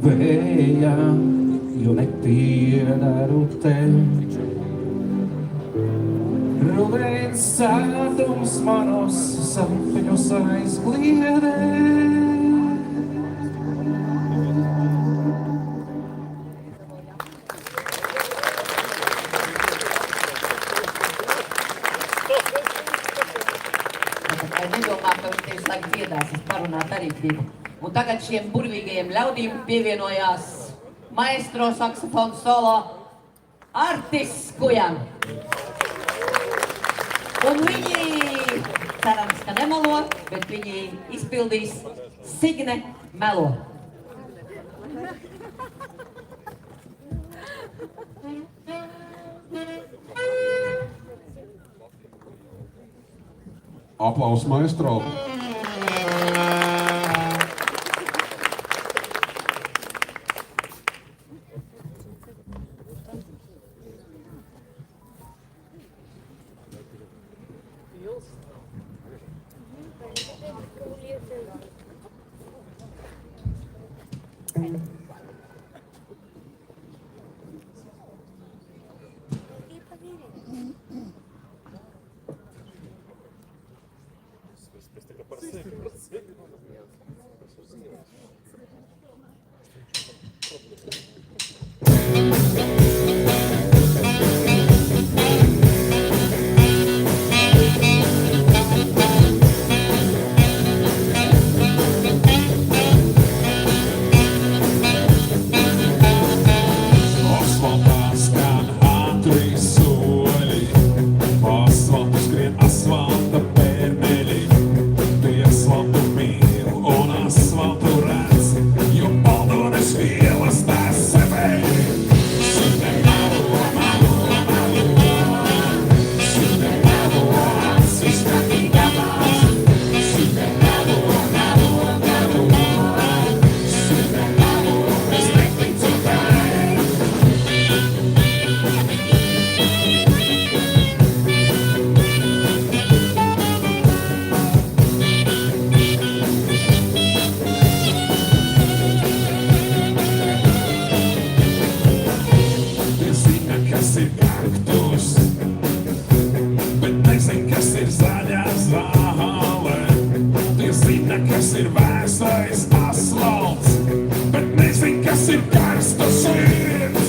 vējā, jo nepiedaru tev. Rudens sēdums manos sapņus aizkliedē. Nedomā, ka viņš tieši tagad dziedās, es parunāt arī gribu. Un tagad šiem burvīgajiem ļaudīm pievienojās maestro saksofonu solo Artis Kujan. Un viņi, cerams, ka nemelo, bet viņi izpildīs Signe melo. Aplaus maestro! Kas ir vēsais asfalts, bet nezin, kas ir karsta sirds.